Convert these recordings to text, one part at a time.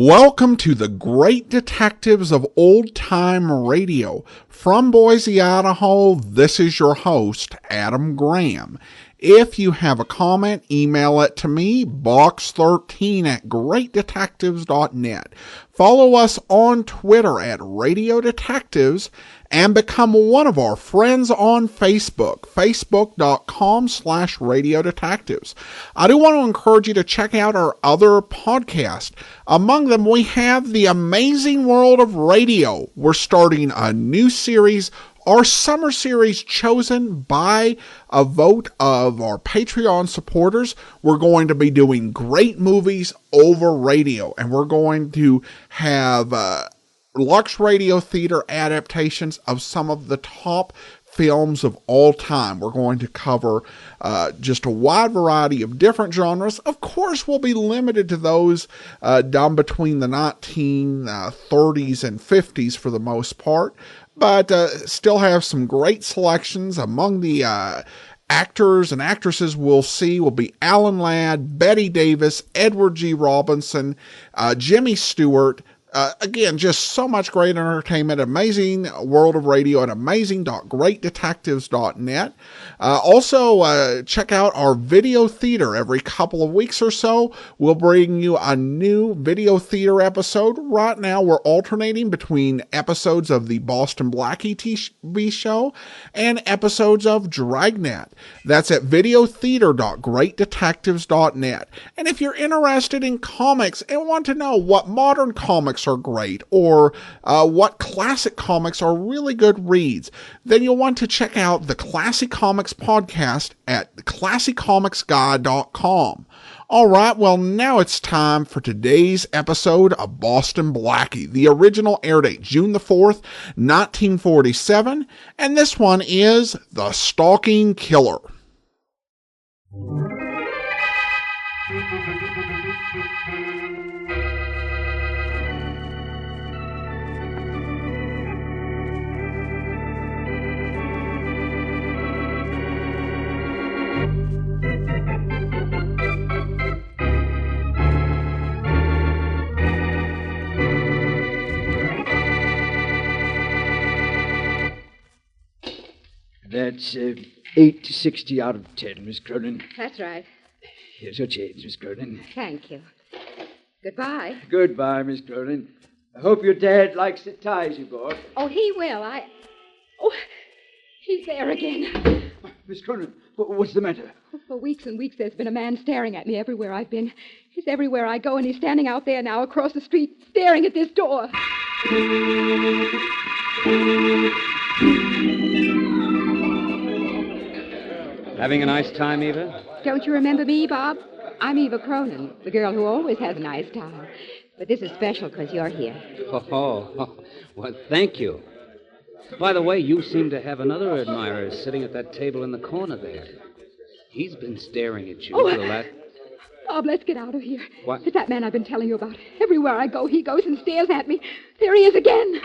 Welcome to the Great Detectives of Old Time Radio. From Boise, Idaho, this is your host, Adam Graham. If you have a comment, email it to me, box13@greatdetectives.net. Follow us on Twitter at Radio Detectives and become one of our friends on Facebook, facebook.com/Radio Detectives. I do want to encourage you to check out our other podcasts. Among them, we have The Amazing World of Radio. We're starting a new series, our summer series chosen by a vote of our Patreon supporters. We're going to be doing great movies over radio, and we're going to have Lux Radio Theater adaptations of some of the top films of all time. We're going to cover just a wide variety of different genres. Of course, we'll be limited to those done between the 1930s and 50s for the most part, but still have some great selections. Among the actors and actresses we'll see will be Alan Ladd, Betty Davis, Edward G. Robinson, Jimmy Stewart. Again, just so much great entertainment, amazing world of radio at amazing.greatdetectives.net. Also, check out our video theater. Every couple of weeks or so, we'll bring you a new video theater episode. Right now, we're alternating between episodes of the Boston Blackie TV show and episodes of Dragnet. That's at videotheater.greatdetectives.net. And if you're interested in comics and want to know what modern comics are great, or what classic comics are really good reads, then you'll want to check out the Classic Comics podcast at classiccomicsguy.com. All right, well, now it's time for today's episode of Boston Blackie. The original air date, June the 4th, 1947, and this one is The Stalking Killer. That's 860 out of 10, Miss Cronin. That's right. Here's your change, Miss Cronin. Thank you. Goodbye. Goodbye, Miss Cronin. I hope your dad likes the ties you bought. Oh, he will. Oh, he's there again. Miss Cronin, what's the matter? For weeks and weeks, there's been a man staring at me everywhere I've been. He's everywhere I go, and he's standing out there now across the street, staring at this door. Having a nice time, Eva? Don't you remember me, Bob? I'm Eva Cronin, the girl who always has a nice time. But this is special because you're here. Oh, well, thank you. By the way, you seem to have another admirer sitting at that table in the corner there. He's been staring at you for the last... Bob, let's get out of here. What? It's that man I've been telling you about. Everywhere I go, he goes and stares at me. There he is again.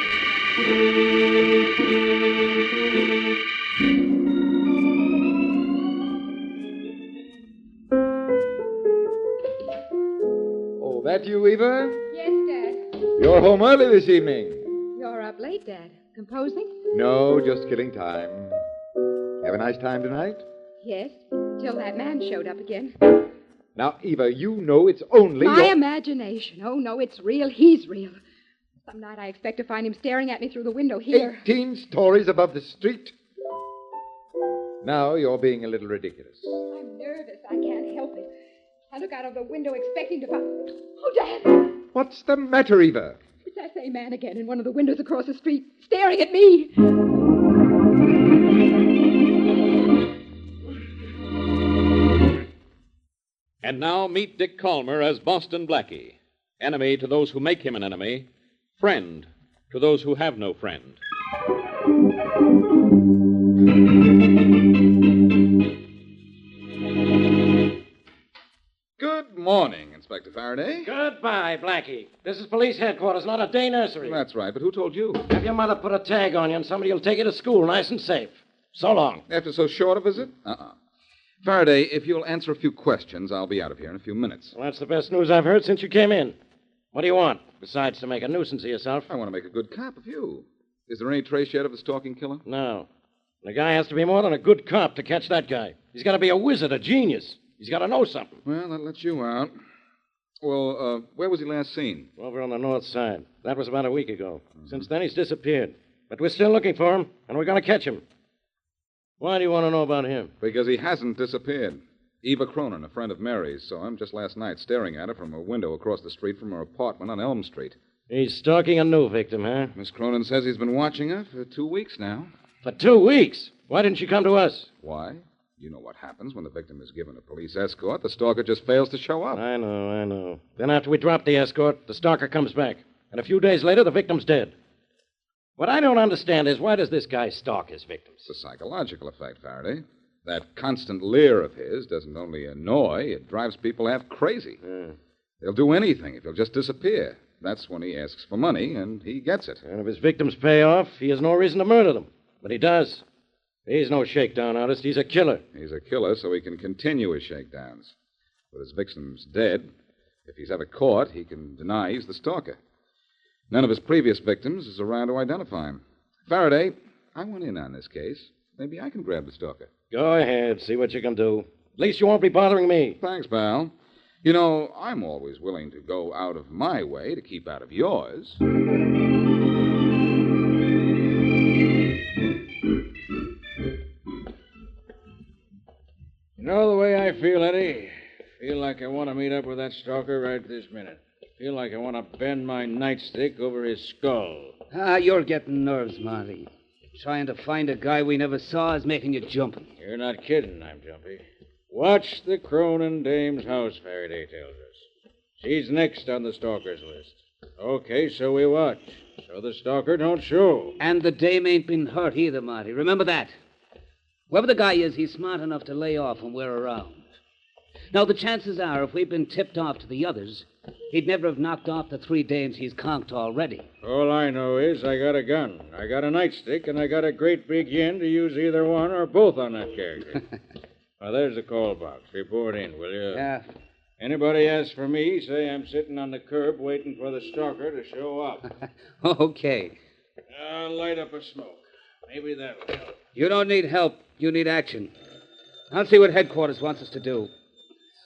Oh, that you, Eva? Yes, Dad. You're home early this evening. You're up late, Dad. Composing? No, just killing time. Have a nice time tonight? Yes, till that man showed up again. Now, Eva, you know it's only My your... imagination. Oh, no, it's real. He's real. Some night I expect to find him staring at me through the window here. 18 stories above the street. Now you're being a little ridiculous. I'm nervous. I can't help it. I look out of the window expecting to find... Oh, Dad! What's the matter, Eva? It's that same man again in one of the windows across the street, staring at me. And now meet Dick Calmer as Boston Blackie. Enemy to those who make him an enemy. Friend to those who have no friend. Good morning, Inspector Faraday. Goodbye, Blackie. This is police headquarters, not a day nursery. That's right, but who told you? Have your mother put a tag on you and somebody will take you to school nice and safe. So long. After so short a visit? Faraday, if you'll answer a few questions, I'll be out of here in a few minutes. Well, that's the best news I've heard since you came in. What do you want? Besides, to make a nuisance of yourself. I want to make a good cop of you. Is there any trace yet of the stalking killer? No. The guy has to be more than a good cop to catch that guy. He's got to be a wizard, a genius. He's got to know something. Well, that lets you out. Well, where was he last seen? Over on the north side. That was about a week ago. Since then, he's disappeared. But we're still looking for him, and we're going to catch him. Why do you want to know about him? Because he hasn't disappeared. Eva Cronin, a friend of Mary's, saw him just last night staring at her from a window across the street from her apartment on Elm Street. He's stalking a new victim, huh? Miss Cronin says he's been watching her for 2 weeks now. For 2 weeks? Why didn't she come to us? Why? You know what happens when the victim is given a police escort. The stalker just fails to show up. I know. Then after we drop the escort, the stalker comes back. And a few days later, the victim's dead. What I don't understand is why does this guy stalk his victims? It's a psychological effect, Faraday. That constant leer of his doesn't only annoy, it drives people half crazy. They'll do anything if he'll just disappear. That's when he asks for money, and he gets it. And if his victims pay off, he has no reason to murder them. But he does. He's no shakedown artist. He's a killer. He's a killer so he can continue his shakedowns. With his victims dead, if he's ever caught, he can deny he's the stalker. None of his previous victims is around to identify him. Faraday, I want in on this case. Maybe I can grab the stalker. Go ahead. See what you can do. At least you won't be bothering me. Thanks, pal. You know, I'm always willing to go out of my way to keep out of yours. You know the way I feel, Eddie? Feel like I want to meet up with that stalker right this minute. Feel like I want to bend my nightstick over his skull. You're getting nerves, Marty. Trying to find a guy we never saw is making you jumping. You're not kidding, I'm jumpy. Watch the Cronin dame's house, Faraday tells us. She's next on the stalker's list. Okay, so we watch. So the stalker don't show. And the dame ain't been hurt either, Marty. Remember that. Whoever the guy is, he's smart enough to lay off when we're around. Now, the chances are, if we'd been tipped off to the others, he'd never have knocked off the 3 dames he's conked already. All I know is I got a gun, I got a nightstick, and I got a great big yen to use either one or both on that character. Now, there's the call box. Report in, will you? Yeah. Anybody asks for me, say I'm sitting on the curb waiting for the stalker to show up. Okay. I'll light up a smoke. Maybe that'll help. You don't need help. You need action. I'll see what headquarters wants us to do.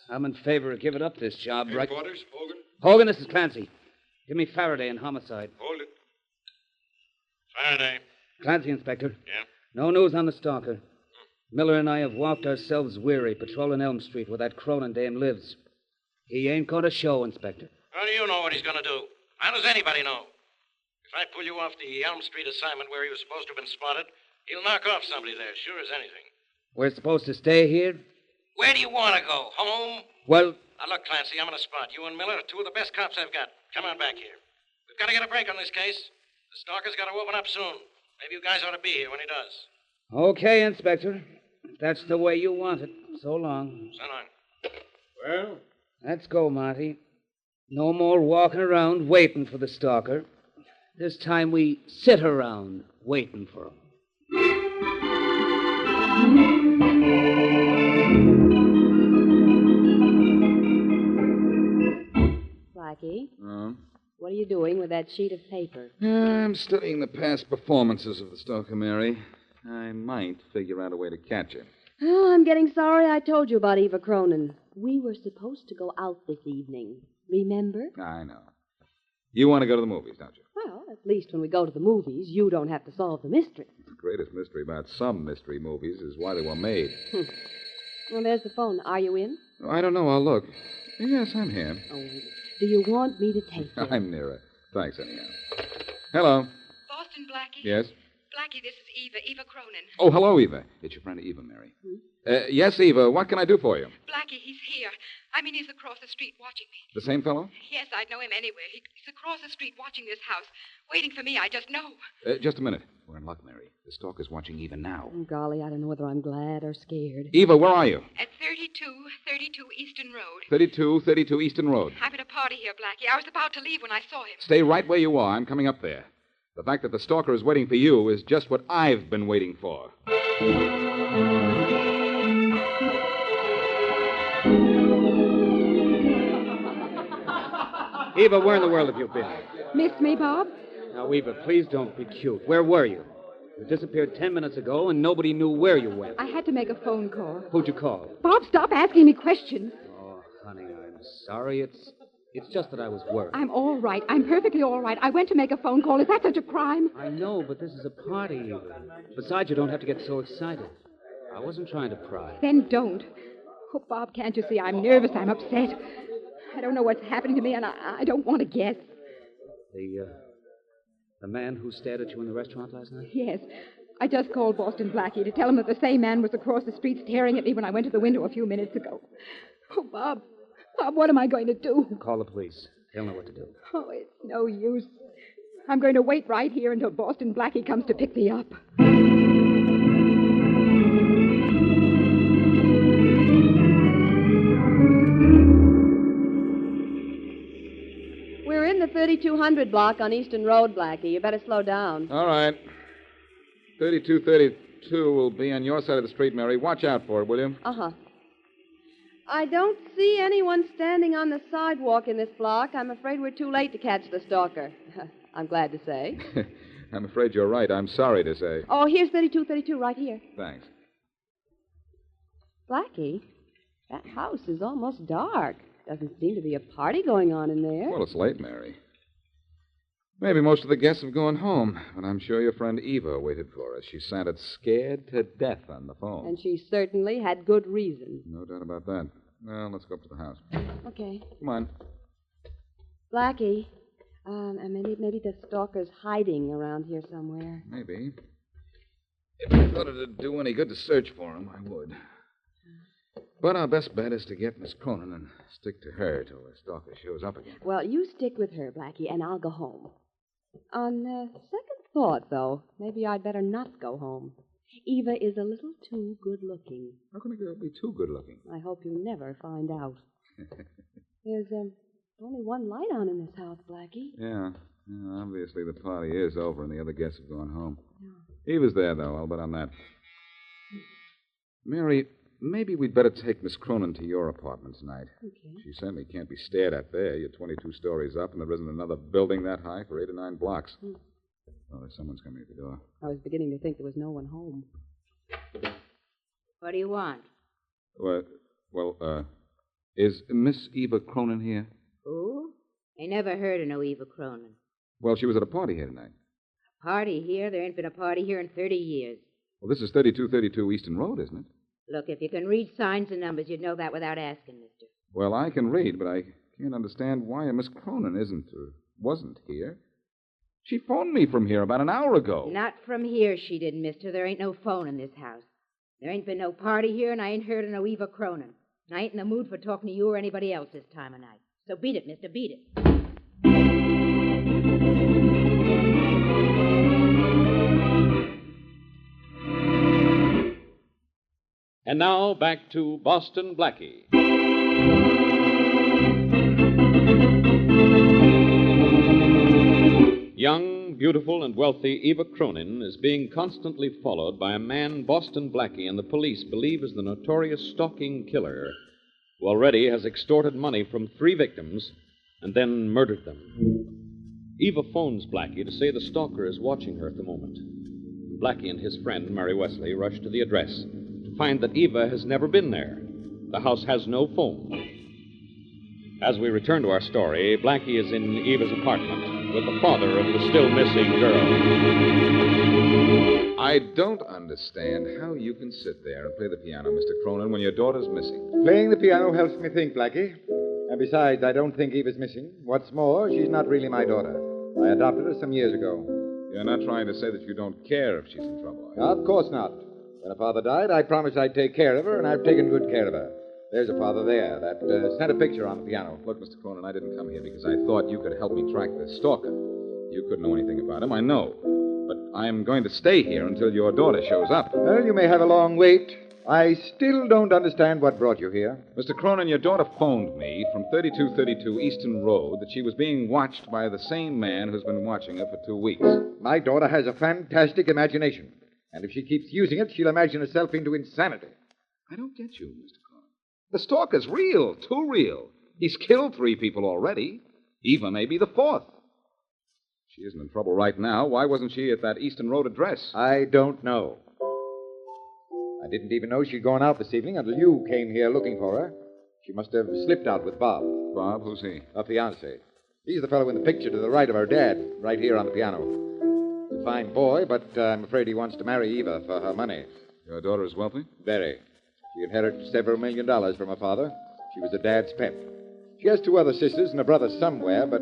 I'm in favor of giving up this job, right? Headquarters, Hogan? Hogan, this is Clancy. Give me Faraday in homicide. Hold it. Faraday. Clancy, Inspector. Yeah? No news on the stalker. Miller and I have walked ourselves weary patrolling Elm Street where that Cronin dame lives. He ain't going to show, Inspector. How do you know what he's going to do? How does anybody know? If I pull you off the Elm Street assignment where he was supposed to have been spotted, he'll knock off somebody there, sure as anything. We're supposed to stay here? Where do you want to go? Home? Well, Now, look, Clancy, I'm on a spot. You and Miller are 2 of the best cops I've got. Come on back here. We've got to get a break on this case. The stalker's got to open up soon. Maybe you guys ought to be here when he does. okay, Inspector. If that's the way you want it. So long. So long. Well? Let's go, Marty. No more walking around waiting for the stalker. This time we sit around waiting for him. Blackie, what are you doing with that sheet of paper? I'm studying the past performances of the stalker, Mary. I might figure out a way to catch her. Oh, I'm getting sorry I told you about Eva Cronin. We were supposed to go out this evening. Remember? I know. You want to go to the movies, don't you? Well, at least when we go to the movies, you don't have to solve the mystery. The greatest mystery about some mystery movies is why they were made. Well, there's the phone. Are you in? I don't know. I'll look. Yes, I'm here. Oh, do you want me to take you? I'm nearer. Thanks, anyhow. Hello. Boston, Blackie? Yes? Blackie, this is Eva Cronin. Oh, hello, Eva. It's your friend Eva, Mary. Yes, Eva. What can I do for you? Blackie, he's here. He's across the street watching me. The same fellow? Yes, I'd know him anywhere. He's across the street watching this house, waiting for me. I just know. Just a minute. We're in luck, Mary. The stalker's watching Eva now. Oh, golly, I don't know whether I'm glad or scared. Eva, where are you? At 3232 Easton Road. 3232 Easton Road. I'm at a party here, Blackie. I was about to leave when I saw him. Stay right where you are. I'm coming up there. The fact that the stalker is waiting for you is just what I've been waiting for. Eva, where in the world have you been? Missed me, Bob? Now, Eva, please don't be cute. Where were you? You disappeared 10 minutes ago, and nobody knew where you went. I had to make a phone call. Who'd you call? Bob, stop asking me questions. Oh, honey, I'm sorry. It's just that I was worried. I'm all right. I'm perfectly all right. I went to make a phone call. Is that such a crime? I know, but this is a party, Eva. Besides, you don't have to get so excited. I wasn't trying to pry. Then don't. Oh, Bob, can't you see? I'm nervous. I'm upset. I don't know what's happening to me, and I don't want to guess. The man who stared at you in the restaurant last night? Yes. I just called Boston Blackie to tell him that the same man was across the street staring at me when I went to the window a few minutes ago. Oh, Bob. Bob, what am I going to do? Call the police. They'll know what to do. Oh, it's no use. I'm going to wait right here until Boston Blackie comes to pick me up. We're in the 3200 block on Eastern Road, Blackie. You better slow down. All right. 3232 will be on your side of the street, Mary. Watch out for it, will you? Uh-huh. I don't see anyone standing on the sidewalk in this block. I'm afraid we're too late to catch the stalker. I'm glad to say. I'm afraid you're right. I'm sorry to say. Oh, here's 3232 right here. Thanks. Blackie, that house is almost dark. Doesn't seem to be a party going on in there. Well, it's late, Mary. Maybe most of the guests have gone home, but I'm sure your friend Eva waited for us. She sounded scared to death on the phone. And she certainly had good reason. No doubt about that. Well, let's go up to the house. Okay. Come on. Blackie, maybe the stalker's hiding around here somewhere. Maybe. If I thought it'd do any good to search for him, I would. But our best bet is to get Miss Cronin and stick to her till the stalker shows up again. Well, you stick with her, Blackie, and I'll go home. On second thought, though, maybe I'd better not go home. Eva is a little too good-looking. How can a girl be too good-looking? I hope you never find out. There's only one light on in this house, Blackie. Yeah, obviously the party is over and the other guests have gone home. Yeah. Eva's there, though. I'll bet on that. Mary, maybe we'd better take Miss Cronin to your apartment tonight. Okay. She certainly can't be stared at there. You're 22 stories up, and there isn't another building that high for 8 or 9 blocks. Oh, there's someone's coming at the door. I was beginning to think there was no one home. What do you want? Is Miss Eva Cronin here? Who? I never heard of no Eva Cronin. Well, she was at a party here tonight. A party here? There ain't been a party here in 30 years. Well, this is 3232 Eastern Road, isn't it? Look, if you can read signs and numbers, you'd know that without asking, mister. Well, I can read, but I can't understand why a Miss Cronin wasn't here. She phoned me from here about an hour ago. Not from here, she didn't, mister. There ain't no phone in this house. There ain't been no party here, and I ain't heard of no Eva Cronin. And I ain't in the mood for talking to you or anybody else this time of night. So beat it, mister, beat it. And now, back to Boston Blackie. Young, beautiful, and wealthy Eva Cronin is being constantly followed by a man Boston Blackie and the police believe is the notorious stalking killer who already has extorted money from 3 victims and then murdered them. Eva phones Blackie to say the stalker is watching her at the moment. Blackie and his friend, Mary Wesley, rush to the address to find that Eva has never been there. The house has no phone. As we return to our story, Blackie is in Eva's apartment with the father of the still missing girl. I don't understand how you can sit there and play the piano, Mr. Cronin, when your daughter's missing. Playing the piano helps me think, Blackie. And besides, I don't think Eva's missing. What's more, she's not really my daughter. I adopted her some years ago. You're not trying to say that you don't care if she's in trouble, are you? Of course not. When her father died, I promised I'd take care of her, and I've taken good care of her. There's her father there, that center picture on the piano. Look, Mr. Cronin, I didn't come here because I thought you could help me track the stalker. You couldn't know anything about him, I know. But I'm going to stay here until your daughter shows up. Well, you may have a long wait. I still don't understand what brought you here. Mr. Cronin, your daughter phoned me from 3232 Eastern Road that she was being watched by the same man who's been watching her for 2 weeks. My daughter has a fantastic imagination. And if she keeps using it, she'll imagine herself into insanity. I don't get you, Mr. Cronin. The stalker's real, too real. He's killed 3 people already. Eva may be the fourth. She isn't in trouble right now. Why wasn't she at that Eastern Road address? I don't know. I didn't even know she'd gone out this evening until you came here looking for her. She must have slipped out with Bob. Bob? Who's he? Her fiancé. He's the fellow in the picture to the right of her dad, right here on the piano. He's a fine boy, but I'm afraid he wants to marry Eva for her money. Your daughter is wealthy? Very. She inherited several $1 million from her father. She was her dad's pet. She has 2 other sisters and a brother somewhere, but,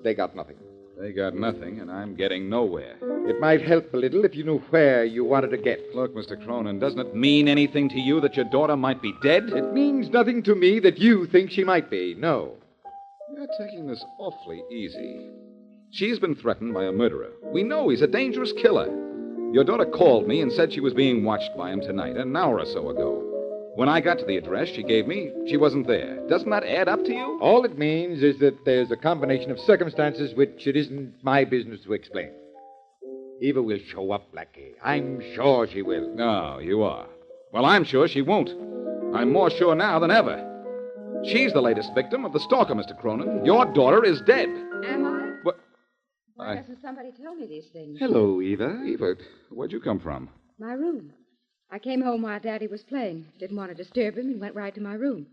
they got nothing. They got nothing, and I'm getting nowhere. It might help a little if you knew where you wanted to get. Look, Mr. Cronin, doesn't it mean anything to you that your daughter might be dead? It means nothing to me that you think she might be, no. You're taking this awfully easy. She's been threatened by a murderer. We know he's a dangerous killer. Your daughter called me and said she was being watched by him tonight, an hour or so ago. When I got to the address she gave me, she wasn't there. Doesn't that add up to you? All it means is that there's a combination of circumstances which it isn't my business to explain. Eva will show up, Blackie. I'm sure she will. No, you are. Well, I'm sure she won't. I'm more sure now than ever. She's the latest victim of the stalker, Mr. Cronin. Your daughter is dead. Am I? What? Why doesn't somebody tell me these things? Hello, Eva. Eva, where'd you come from? My room. I came home while Daddy was playing. Didn't want to disturb him and went right to my room.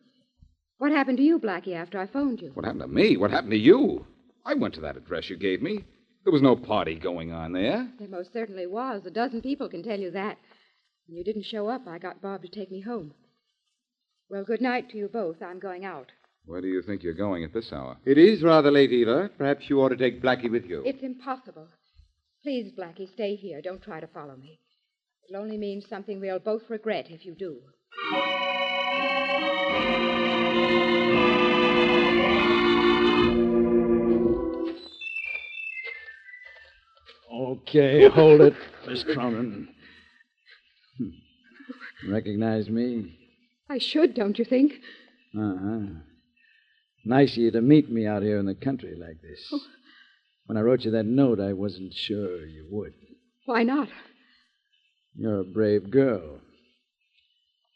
What happened to you, Blackie, after I phoned you? What happened to me? What happened to you? I went to that address you gave me. There was no party going on there. There most certainly was. A dozen people can tell you that. When you didn't show up, I got Bob to take me home. Well, good night to you both. I'm going out. Where do you think you're going at this hour? It is rather late, Eva. Perhaps you ought to take Blackie with you. It's impossible. Please, Blackie, stay here. Don't try to follow me. It'll only mean something we'll both regret if you do. Okay, hold it, Miss Cronin. Recognize me? I should, don't you think? Uh-huh. Nice of you to meet me out here in the country like this. Oh. When I wrote you that note, I wasn't sure you would. Why not? You're a brave girl.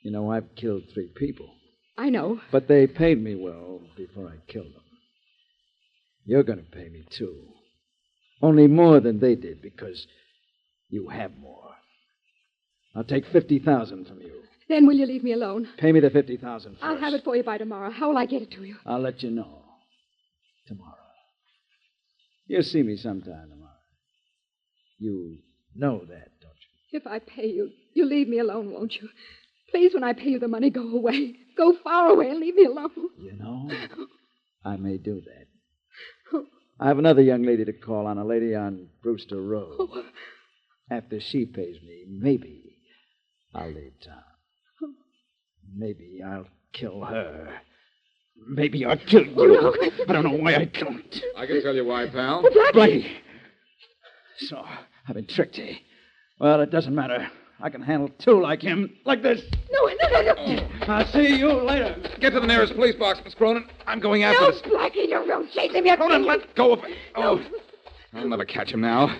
You know, I've killed 3 people. I know. But they paid me well before I killed them. You're going to pay me, too. Only more than they did, because you have more. I'll take $50,000 from you. Then will you leave me alone? Pay me the $50,000 first. I'll have it for you by tomorrow. How will I get it to you? I'll let you know. Tomorrow. You'll see me sometime tomorrow. You know that, don't you? If I pay you, you'll leave me alone, won't you? Please, when I pay you the money, go away. Go far away and leave me alone. You know, I may do that. I have another young lady to call on, a lady on Brewster Road. Oh. After she pays me, maybe I'll leave town. Maybe I'll kill her. Maybe I'll kill you. No. I don't know why I don't. I can tell you why, pal. Blackie. So, I've been tricked, eh? Well, it doesn't matter. I can handle 2 like him. Like this. No. I'll see you later. Get to the nearest police box, Miss Cronin. I'm going after this. Blackie, don't chase him yet. Cronin, let go of it. Oh, I'll never catch him now.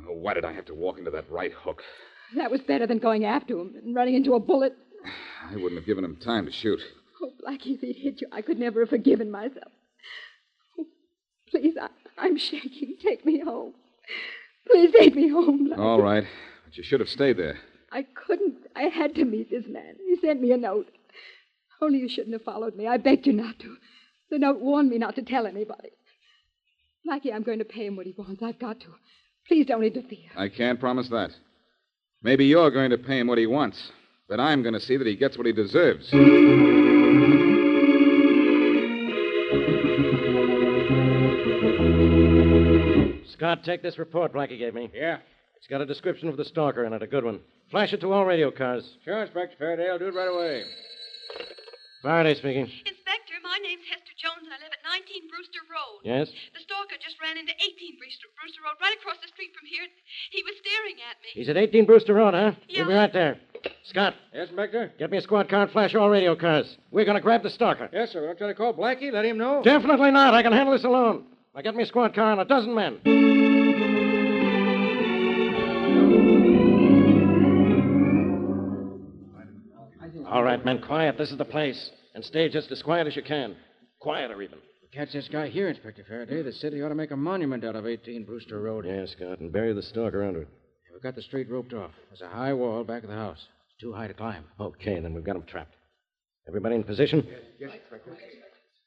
Oh, why did I have to walk into that right hook? That was better than going after him and running into a bullet. I wouldn't have given him time to shoot. Oh, Blackie, if he'd hit you, I could never have forgiven myself. Oh, please, I'm shaking. Take me home. Please take me home, Blackie. All right. But you should have stayed there. I couldn't. I had to meet this man. He sent me a note. Only you shouldn't have followed me. I begged you not to. The note warned me not to tell anybody. Blackie, I'm going to pay him what he wants. I've got to. Please don't interfere. I can't promise that. Maybe you're going to pay him what he wants, but I'm going to see that he gets what he deserves. Scott, take this report Blackie gave me. Yeah. It's got a description of the stalker in it, a good one. Flash it to all radio cars. Sure, Inspector Faraday. I'll do it right away. Faraday speaking. Inspector, my name's Hester Jones, and I live at 19 Brewster Road. Yes? The stalker just ran into 18 Brewster Road, right across the street from here. He was staring at me. He's at 18 Brewster Road, huh? Yeah. We'll be right there. Scott. Yes, Inspector? Get me a squad car and flash all radio cars. We're going to grab the stalker. Yes, sir. Don't try to call Blackie. Let him know. Definitely not. I can handle this alone. Now get me a squad car and a dozen men. All right, men, quiet. This is the place. And stay just as quiet as you can. Quieter, even. Catch this guy here, Inspector Faraday. The city ought to make a monument out of 18 Brewster Road. Yeah, Scott, and bury the stalker under it. We've got the street roped off. There's a high wall back of the house. It's too high to climb. Okay, then we've got him trapped. Everybody in position? Yes, Inspector.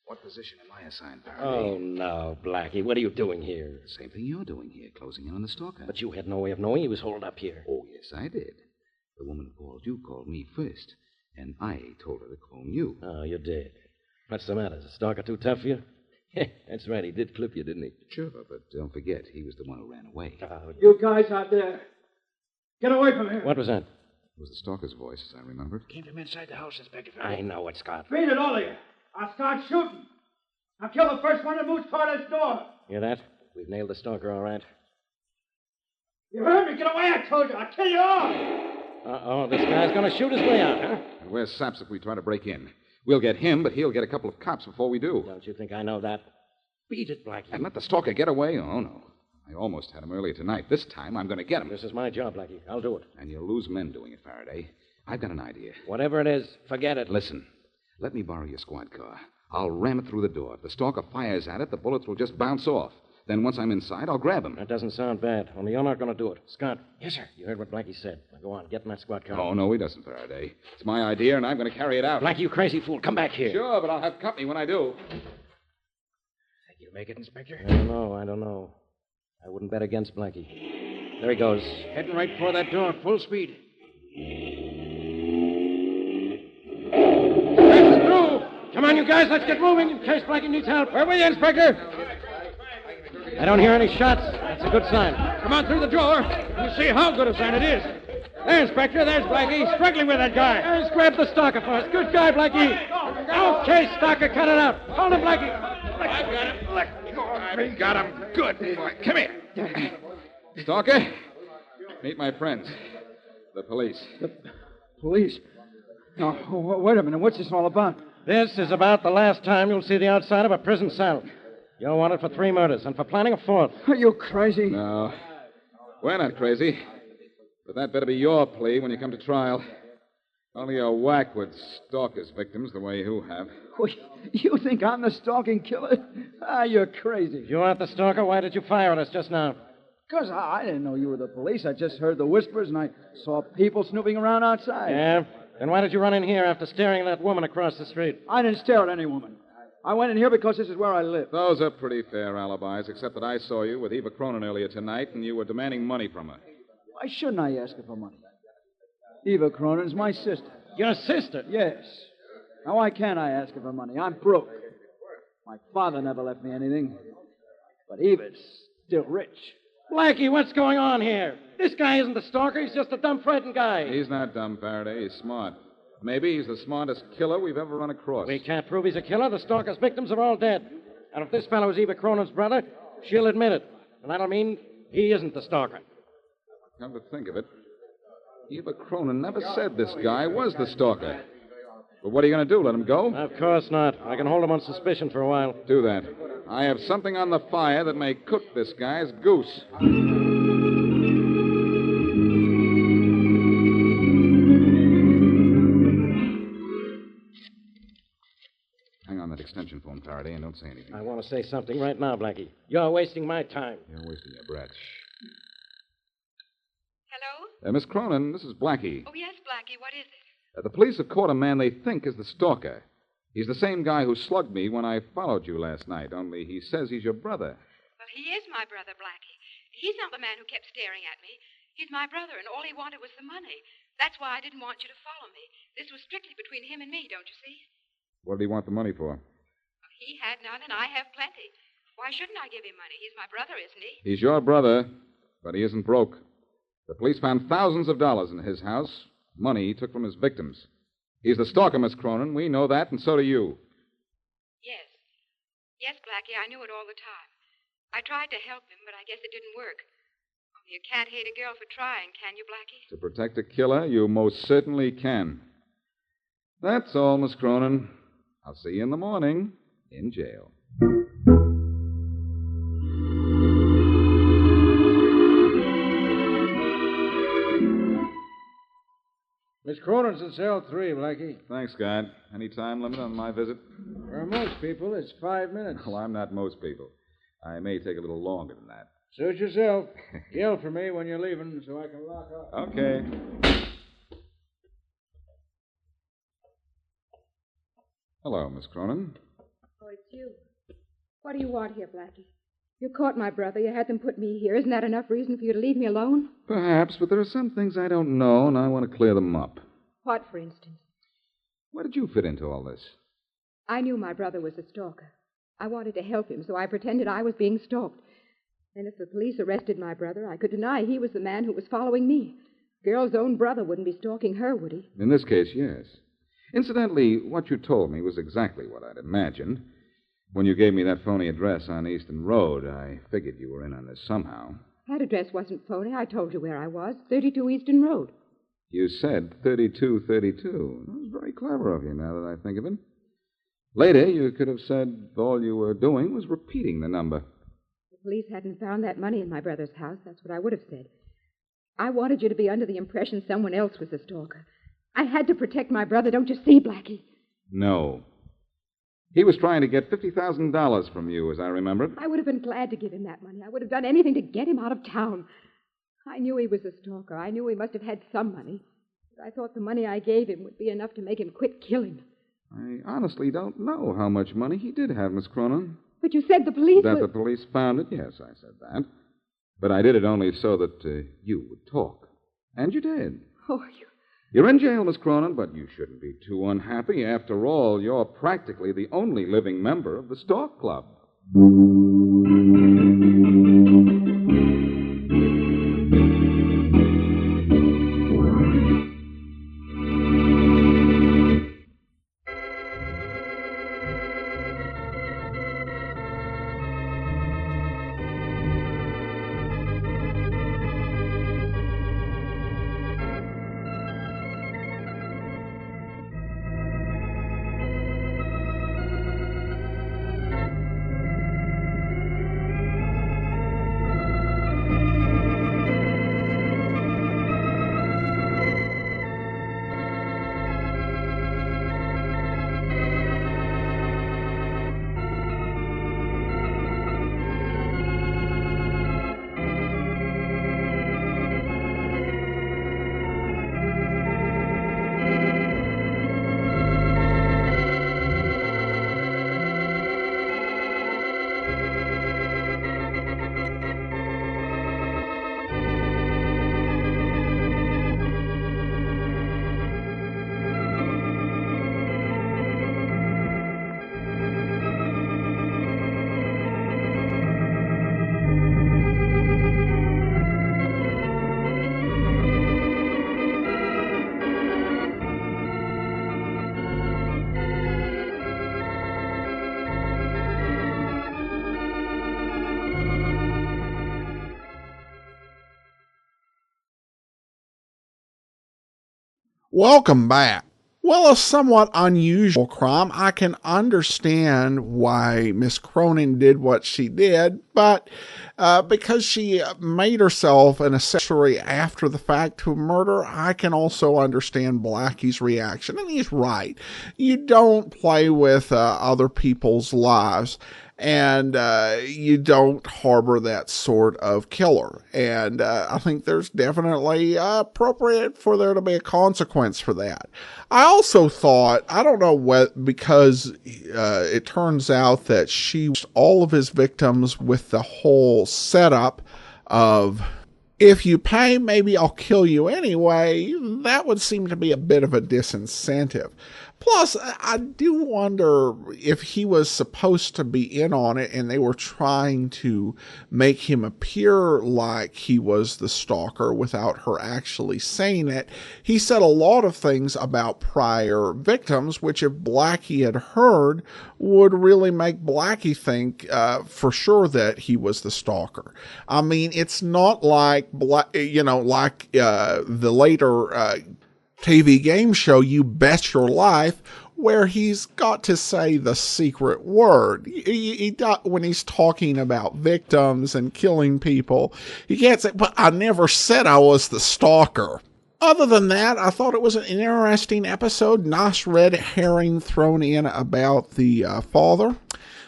What position am I assigned, Faraday? Oh, no, Blackie. What are you doing here? The same thing you're doing here, closing in on the stalker. But you had no way of knowing he was holed up here. Oh, yes, I did. The woman who called you called me first, and I told her to phone you. Oh, you did. What's the matter? Is the stalker too tough for you? That's right. He did clip you, didn't he? Sure, but don't forget, he was the one who ran away. You guys out there, get away from here. What was that? It was the stalker's voice, as I remember it. Came from inside the house, Inspector Faraday. I know it, Scott. Beat it, all of you. I'll start shooting. I'll kill the first one that moves toward this door. Hear that? We've nailed the stalker, all right. You heard me. Get away, I told you. I'll kill you all. Uh-oh, this guy's going to shoot his way out, huh? And where's Saps if we try to break in? We'll get him, but he'll get a couple of cops before we do. Don't you think I know that? Beat it, Blackie. And let the stalker get away? Oh, no. I almost had him earlier tonight. This time, I'm going to get him. This is my job, Blackie. I'll do it. And you'll lose men doing it, Faraday. I've got an idea. Whatever it is, forget it. Listen, let me borrow your squad car. I'll ram it through the door. If the stalker fires at it, the bullets will just bounce off. Then once I'm inside, I'll grab him. That doesn't sound bad. Only you're not going to do it. Scott. Yes, sir. You heard what Blackie said. Now go on. Get in that squad car. Oh, no, he doesn't, Faraday. It's my idea, and I'm going to carry it out. Blackie, you crazy fool. Come back here. Sure, but I'll have company when I do. Think you'll make it, Inspector? I don't know. I wouldn't bet against Blackie. There he goes. Heading right for that door, full speed. That's through. Come on, you guys. Let's get moving in case Blackie needs help. Where were you, Inspector? I don't hear any shots. That's a good sign. Come on through the door. You see how good a sign it is. There, Inspector. There's Blackie, struggling with that guy. Let's grab the stalker for us. Good guy, Blackie. Okay, stalker, cut it out. Hold him, Blackie. I've got him. Let go of me. Got him. Good boy. Come here. Stalker, meet my friends. The police. The police? No, wait a minute. What's this all about? This is about the last time you'll see the outside of a prison cell. You're wanted for 3 murders and for planning a 4th. Are you crazy? No. We're not crazy. But that better be your plea when you come to trial. Only a whack would stalk his victims the way you have. Wait, you think I'm the stalking killer? You're crazy. If you aren't the stalker, why did you fire at us just now? Because I didn't know you were the police. I just heard the whispers and I saw people snooping around outside. Yeah? Then why did you run in here after staring at that woman across the street? I didn't stare at any woman. I went in here because this is where I live. Those are pretty fair alibis, except that I saw you with Eva Cronin earlier tonight, and you were demanding money from her. Why shouldn't I ask her for money? Eva Cronin's my sister. Your sister? Yes. Now, why can't I ask her for money? I'm broke. My father never left me anything. But Eva's still rich. Blackie, what's going on here? This guy isn't the stalker. He's just a dumb, frightened guy. He's not dumb, Faraday. He's smart. Maybe he's the smartest killer we've ever run across. We can't prove he's a killer. The stalker's victims are all dead. And if this fellow is Eva Cronin's brother, she'll admit it. And that'll mean he isn't the stalker. Come to think of it, Eva Cronin never said this guy was the stalker. But what are you going to do, let him go? Of course not. I can hold him on suspicion for a while. Do that. I have something on the fire that may cook this guy's goose. Hang on that extension phone, Faraday, and don't say anything. I want to say something right now, Blackie. You're wasting my time. You're wasting your breath. Shh. Hello? Miss Cronin, this is Blackie. Oh, yes, Blackie. What is it? The police have caught a man they think is the stalker. He's the same guy who slugged me when I followed you last night, only he says he's your brother. Well, he is my brother, Blackie. He's not the man who kept staring at me. He's my brother, and all he wanted was the money. That's why I didn't want you to follow me. This was strictly between him and me, don't you see? What did he want the money for? Well, he had none, and I have plenty. Why shouldn't I give him money? He's my brother, isn't he? He's your brother, but he isn't broke. The police found thousands of dollars in his house, money he took from his victims. He's the stalker, Miss Cronin. We know that, and so do you. Yes. Yes, Blackie, I knew it all the time. I tried to help him, but I guess it didn't work. Only you can't hate a girl for trying, can you, Blackie? To protect a killer, you most certainly can. That's all, Miss Cronin. I'll see you in the morning in jail. Miss Cronin's in cell 3, Blackie. Thanks, guard. Any time limit on my visit? For most people, it's 5 minutes. Well, I'm not most people. I may take a little longer than that. Suit yourself. Yell for me when you're leaving so I can lock up. Okay. Hello, Miss Cronin. Oh, it's you. What do you want here, Blackie? You caught my brother. You had them put me here. Isn't that enough reason for you to leave me alone? Perhaps, but there are some things I don't know, and I want to clear them up. What, for instance? Where did you fit into all this? I knew my brother was a stalker. I wanted to help him, so I pretended I was being stalked. And if the police arrested my brother, I could deny he was the man who was following me. The girl's own brother wouldn't be stalking her, would he? In this case, yes. Incidentally, what you told me was exactly what I'd imagined. When you gave me that phony address on Easton Road, I figured you were in on this somehow. That address wasn't phony. I told you where I was, 32 Easton Road. You said 3232. That was very clever of you, now that I think of it. Later, you could have said all you were doing was repeating the number. The police hadn't found that money in my brother's house. That's what I would have said. I wanted you to be under the impression someone else was the stalker. I had to protect my brother, don't you see, Blackie? No. He was trying to get $50,000 from you, as I remember it. I would have been glad to give him that money. I would have done anything to get him out of town. I knew he was a stalker. I knew he must have had some money. But I thought the money I gave him would be enough to make him quit killing. I honestly don't know how much money he did have, Miss Cronin. But you said the police That the police found it? Yes, I said that. But I did it only so that you would talk. And you did. Oh, You're in jail, Miss Cronin, but you shouldn't be too unhappy. After all, you're practically the only living member of the Stalk Club. Welcome back. Well, a somewhat unusual crime. I can understand why Miss Cronin did what she did, but because she made herself an accessory after the fact to a murder, I can also understand Blackie's reaction. And he's right. You don't play with other people's lives. And you don't harbor that sort of killer. And I think there's definitely appropriate for there to be a consequence for that. I also thought, I don't know what, because it turns out that she was all of his victims with the whole setup of, if you pay, maybe I'll kill you anyway. That would seem to be a bit of a disincentive. Plus, I do wonder if he was supposed to be in on it and they were trying to make him appear like he was the stalker without her actually saying it. He said a lot of things about prior victims, which if Blackie had heard, would really make Blackie think for sure that he was the stalker. I mean, it's not like, the later TV game show You Bet Your Life, where he's got to say the secret word. When he's talking about victims and killing people, he can't say, but I never said I was the stalker. Other than that, I thought it was an interesting episode. Nice red herring thrown in about the father.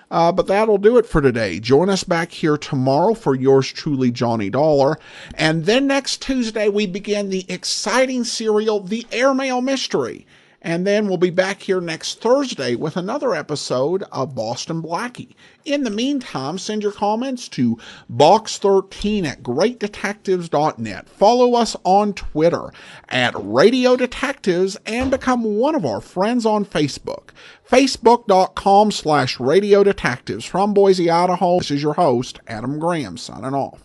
But that'll do it for today. Join us back here tomorrow for yours truly, Johnny Dollar. And then next Tuesday, we begin the exciting serial, The Airmail Mystery. And then we'll be back here next Thursday with another episode of Boston Blackie. In the meantime, send your comments to box13@greatdetectives.net. Follow us on Twitter @Radio Detectives and become one of our friends on Facebook. Facebook.com/Radio Detectives. From Boise, Idaho, this is your host, Adam Graham, signing off.